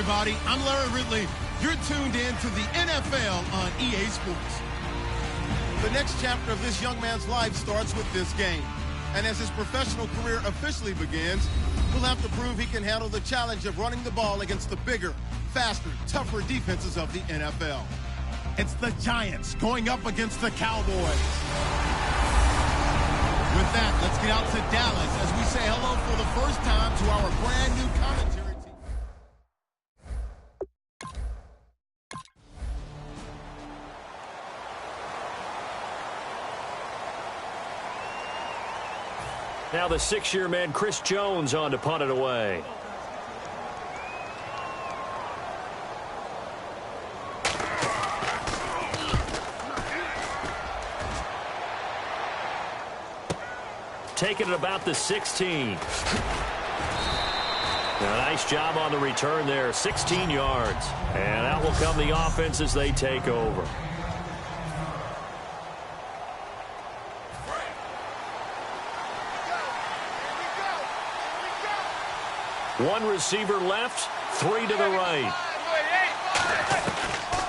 everybody. I'm Larry Ridley. You're tuned in to the NFL on EA Sports. The next chapter of this young man's life starts with this game. And as his professional career officially begins, he'll have to prove he can handle the challenge of running the ball against the bigger, faster, tougher defenses of the NFL. It's the Giants going up against the Cowboys. With that, let's get out to Dallas as we say hello for the first time to our brand new commentary team. Now the six-year man Chris Jones on to punt it away. Taking it about the 16. A nice job on the return there, 16 yards. And out will come the offense as they take over. One receiver left, three to the right.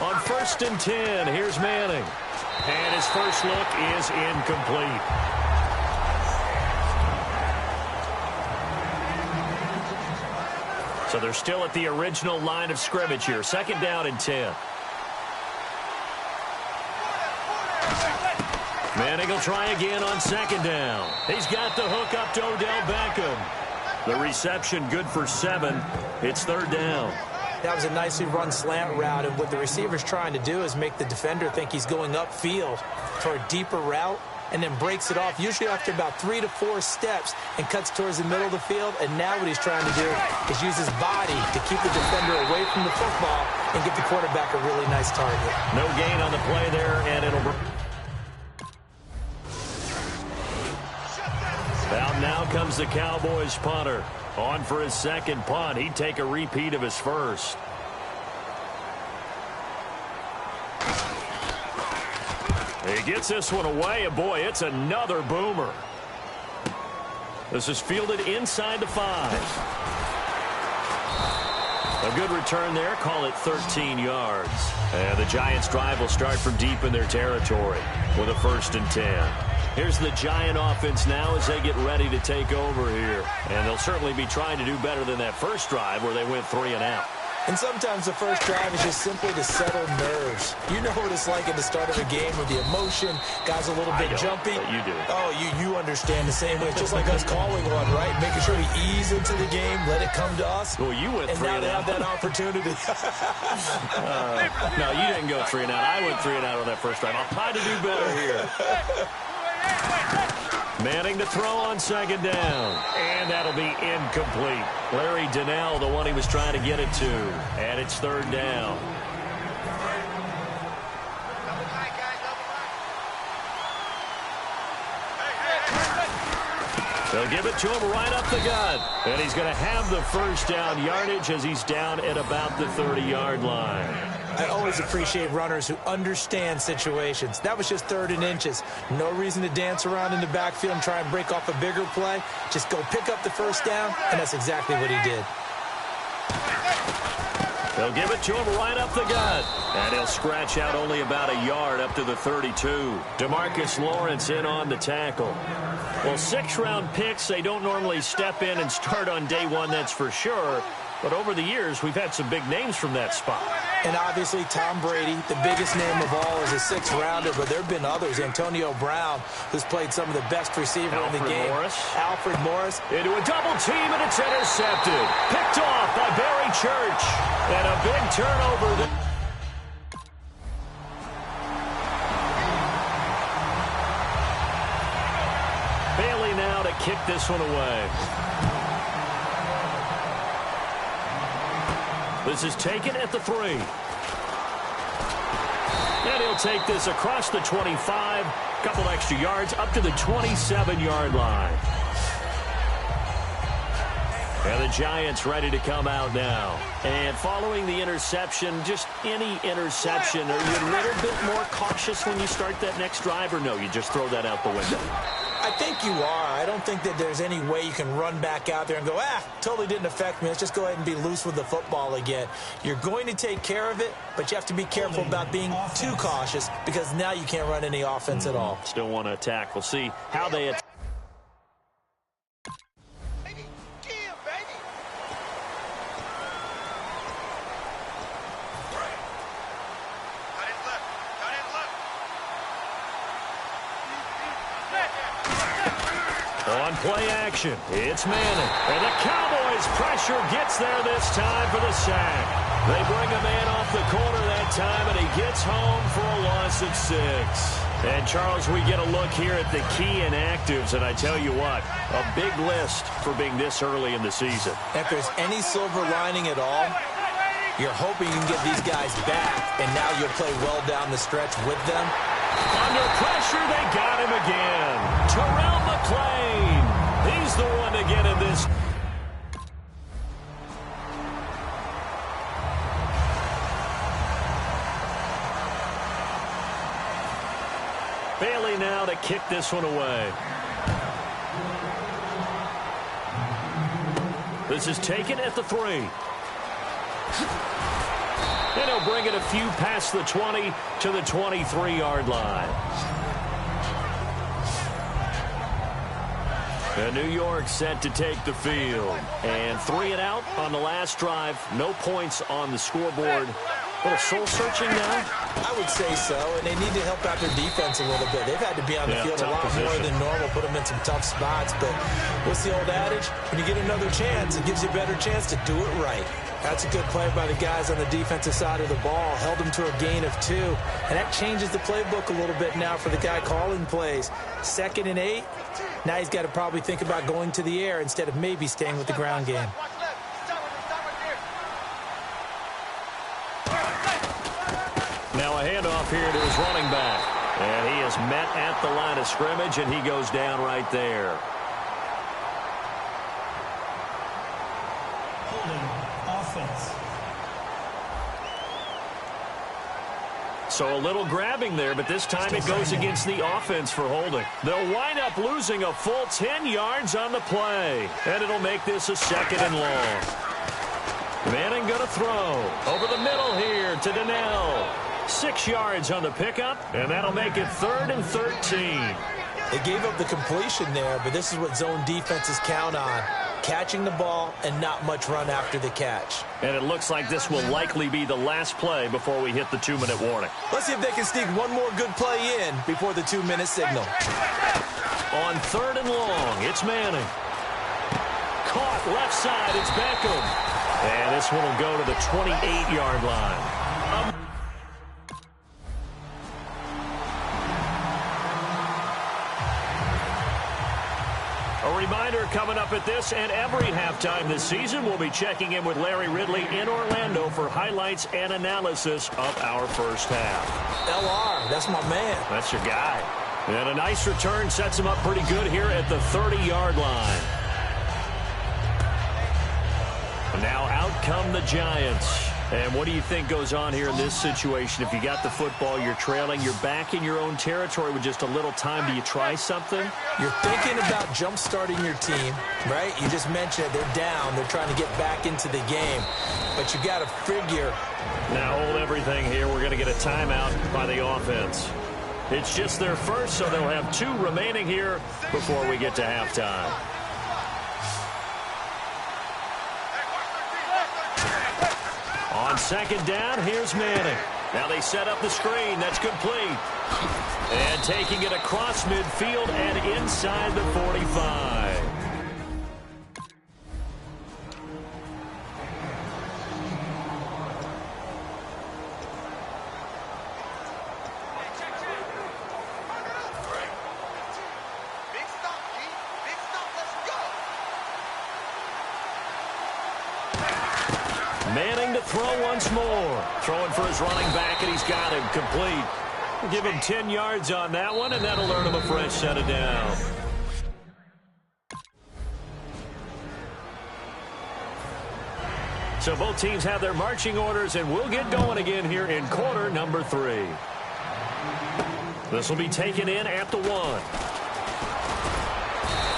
On 1st and 10, here's Manning. And his first look is incomplete. So they're still at the original line of scrimmage here. 2nd down and 10. Manning will try again on 2nd down. He's got the hook up to Odell Beckham. The reception good for 7. It's 3rd down. That was a nicely run slant route, and what the receiver's trying to do is make the defender think he's going upfield for a deeper route, and then breaks it off, usually after about 3 to 4 steps, and cuts towards the middle of the field. And now what he's trying to do is use his body to keep the defender away from the football and get the quarterback a really nice target. No gain on the play there, and it'll... Out now comes the Cowboys punter. On for his 2nd punt. He'd take a repeat of his first. He gets this one away, and boy, it's another boomer. This is fielded inside the 5. A good return there. Call it 13 yards. And the Giants' drive will start from deep in their territory with a 1st and 10. Here's the Giant offense now as they get ready to take over here. And they'll certainly be trying to do better than that first drive where they went 3 and out. And sometimes the first drive is just simply to settle nerves. You know what it's like at the start of a game with the emotion. Guys a little bit jumpy. You do. Oh, you understand the same way. It's just like us calling one, right? Making sure we ease into the game, let it come to us. Well, you went 3 and out. And now they have that opportunity. No, you didn't go 3 and out. I went 3 and out on that first drive. I'll try to do better here. Manning to throw on 2nd down. And that'll be incomplete. Larry Donnell, the one he was trying to get it to. And it's 3rd down. They'll give it to him right up the gut. And he's going to have the first down yardage as he's down at about the 30-yard line. I always appreciate runners who understand situations. That was just 3rd and inches. No reason to dance around in the backfield and try and break off a bigger play. Just go pick up the first down, and that's exactly what he did. They'll give it to him right up the gut. And he'll scratch out only about a yard up to the 32. DeMarcus Lawrence in on the tackle. Well, 6-round picks, they don't normally step in and start on day 1, that's for sure. But over the years, we've had some big names from that spot. And obviously, Tom Brady, the biggest name of all, is a 6th-rounder, but there have been others. Antonio Brown, who's played some of the best receiver in the game. Alfred Morris. Into a double team, and it's intercepted. Picked off by Barry Church. And a big turnover. Bailey now to kick this one away. This is taken at the 3. And he'll take this across the 25. Couple extra yards up to the 27-yard line. And the Giants ready to come out now. And following the interception, just any interception, are you a little bit more cautious when you start that next drive, or no, you just throw that out the window? I think you are. I don't think that there's any way you can run back out there and go, totally didn't affect me. Let's just go ahead and be loose with the football again. You're going to take care of it, but you have to be careful about being too cautious because now you can't run any offense at all. Still want to attack. We'll see how they attack. On play action, it's Manning. And the Cowboys' pressure gets there this time for the sack. They bring a man off the corner that time, and he gets home for a loss of 6. And, Charles, we get a look here at the key inactives, and I tell you what, a big list for being this early in the season. If there's any silver lining at all, you're hoping you can get these guys back, and now you'll play well down the stretch with them. Under pressure, they got him again. Terrell McClain. He's the one to get in this. Bailey now to kick this one away. This is taken at the 3. And he'll bring it a few past the 20 to the 23-yard line. And New York set to take the field. And 3 and out on the last drive. No points on the scoreboard. A little soul-searching now? I would say so, and they need to help out their defense a little bit. They've had to be on the field a lot more than normal, put them in some tough spots. But what's the old adage? When you get another chance, it gives you a better chance to do it right. That's a good play by the guys on the defensive side of the ball. Held them to a gain of 2. And that changes the playbook a little bit now for the guy calling plays. 2nd and 8. Now he's got to probably think about going to the air instead of maybe staying with the ground game. Now a handoff here to his running back. And he is met at the line of scrimmage, and he goes down right there. So a little grabbing there, but this time it goes against the offense for holding. They'll wind up losing a full 10 yards on the play. And it'll make this a 2nd and long. Manning going to throw. Over the middle here to Donnell. 6 yards on the pickup, and that'll make it 3rd and 13. They gave up the completion there, but this is what zone defenses count on. Catching the ball and not much run after the catch. And it looks like this will likely be the last play before we hit the 2-minute warning. Let's see if they can sneak one more good play in before the 2-minute signal. On 3rd and long, it's Manning. Caught left side, it's Beckham. And this one will go to the 28-yard line. A reminder coming up at this and every halftime this season, we'll be checking in with Larry Ridley in Orlando for highlights and analysis of our first half. LR, that's my man. That's your guy. And a nice return sets him up pretty good here at the 30-yard line. Now out come the Giants. And what do you think goes on here in this situation? If you got the football, you're trailing, you're back in your own territory with just a little time. Do you try something? You're thinking about jump-starting your team, right? You just mentioned it. They're down. They're trying to get back into the game. But you got to figure. Now hold everything here. We're going to get a timeout by the offense. It's just their first, so they'll have 2 remaining here before we get to halftime. On 2nd down, here's Manning. Now they set up the screen. That's complete. And taking it across midfield and inside the 45. Manning to throw once more. Throwing for his running back, and he's got him complete. We'll give him 10 yards on that one, and that'll earn him a fresh set of down. So both teams have their marching orders, and we'll get going again here in quarter number 3. This will be taken in at the 1.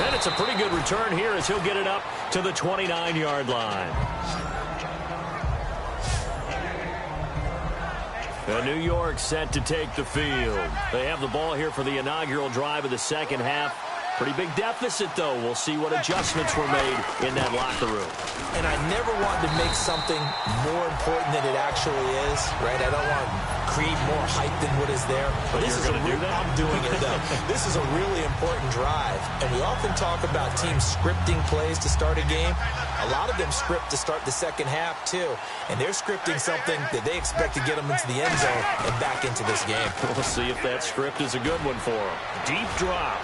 And it's a pretty good return here as he'll get it up to the 29-yard line. And New York set to take the field. They have the ball here for the inaugural drive of the second half. Pretty big deficit, though. We'll see what adjustments were made in that locker room. And I never want to make something more important than it actually is, right? I don't want to create more hype than what is there. But this is do that? I'm doing it, though. This is a really important drive. And we often talk about teams scripting plays to start a game. A lot of them script to start the second half, too. And they're scripting something that they expect to get them into the end zone and back into this game. We'll see if that script is a good one for them. Deep drop.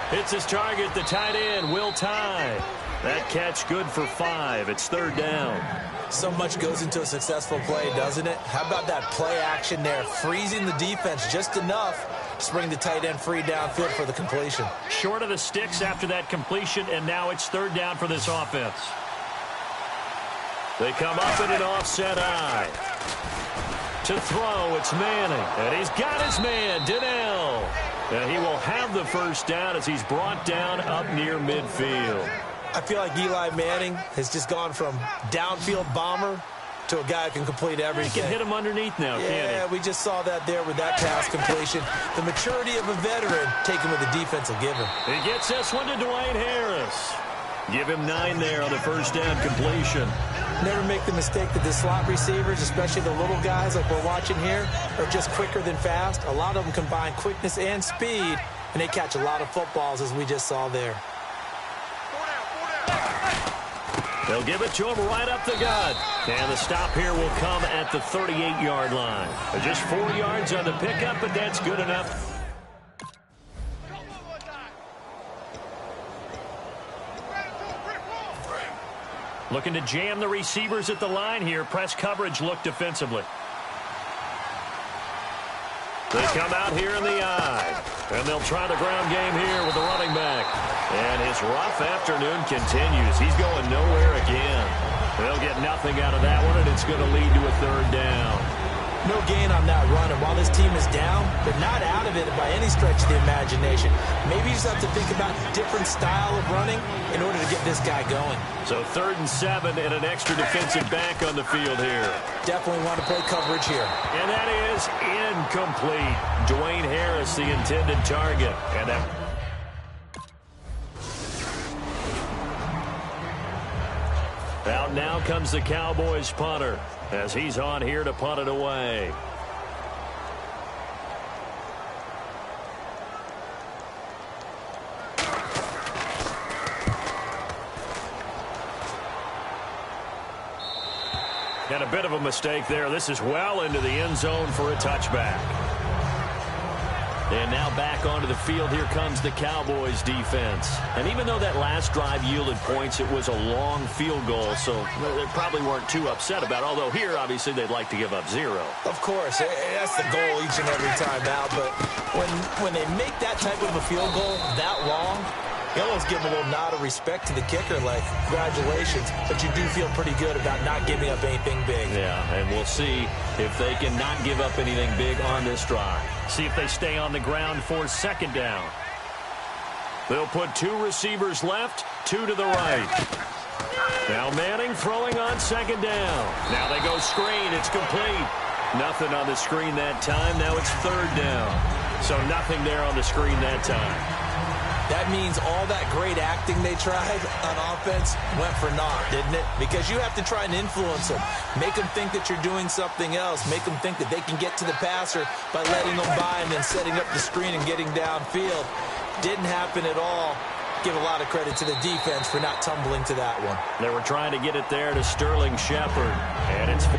Hits his target, the tight end, Will Tye. That catch good for 5. It's third down. So much goes into a successful play, doesn't it? How about that play action there? Freezing the defense just enough to bring the tight end free downfield for the completion. Short of the sticks after that completion, and now it's third down for this offense. They come up in an offset eye. To throw, it's Manning. And he's got his man, Donnell. And he will have the first down as he's brought down up near midfield. I feel like Eli Manning has just gone from downfield bomber to a guy who can complete everything. He can hit him underneath now, can't he? Yeah, we just saw that there with that pass completion. The maturity of a veteran taken with the defense will give him. He gets this one to Dwayne Harris. Give him 9 there on the first down completion. Never make the mistake that the slot receivers, especially the little guys like we're watching here, are just quicker than fast. A lot of them combine quickness and speed, and they catch a lot of footballs, as we just saw there. They'll give it to him right up the gut. And the stop here will come at the 38-yard line. Just 4 yards on the pickup, but that's good enough. Looking to jam the receivers at the line here. Press coverage look defensively. They come out here in the eye. And they'll try the ground game here with the running back. And his rough afternoon continues. He's going nowhere again. They'll get nothing out of that one, and it's going to lead to a third down. No gain on that run, and while this team is down, they're not out of it by any stretch of the imagination. Maybe you just have to think about a different style of running in order to get this guy going. So 3rd and 7 and an extra defensive back on the field here. Definitely want to play coverage here. And that is incomplete. Dwayne Harris, the intended target. And that... Out now comes the Cowboys punter as he's on here to punt it away. And a bit of a mistake there. This is well into the end zone for a touchback. And now back onto the field. Here comes the Cowboys defense. And even though that last drive yielded points, it was a long field goal, so they probably weren't too upset about it. Although here, obviously, they'd like to give up 0. Of course, that's the goal each and every time out. But when they make that type of a field goal that long, you almost give a little nod of respect to the kicker, like, congratulations. But you do feel pretty good about not giving up anything big. Yeah, and we'll see if they can not give up anything big on this drive. See if they stay on the ground for second down. They'll put 2 receivers left, 2 to the right. Now Manning throwing on second down. Now they go screen. It's complete. Nothing on the screen that time. Now it's third down. So nothing there on the screen that time. That means all that great acting they tried on offense went for naught, didn't it? Because you have to try and influence them. Make them think that you're doing something else. Make them think that they can get to the passer by letting them by and then setting up the screen and getting downfield. Didn't happen at all. Give a lot of credit to the defense for not tumbling to that one. They were trying to get it there to Sterling Shepard. And it's...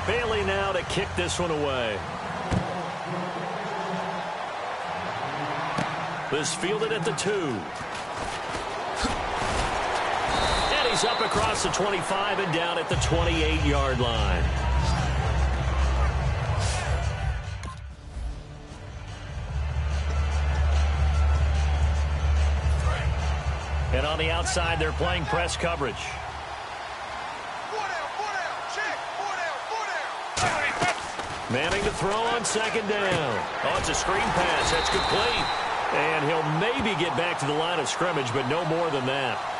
Bailey now to kick this one away. This fielded at the 2. And he's up across the 25 and down at the 28-yard line. And on the outside, they're playing press coverage. Manning to throw on second down. Oh, it's a screen pass. That's complete. And he'll maybe get back to the line of scrimmage, but no more than that.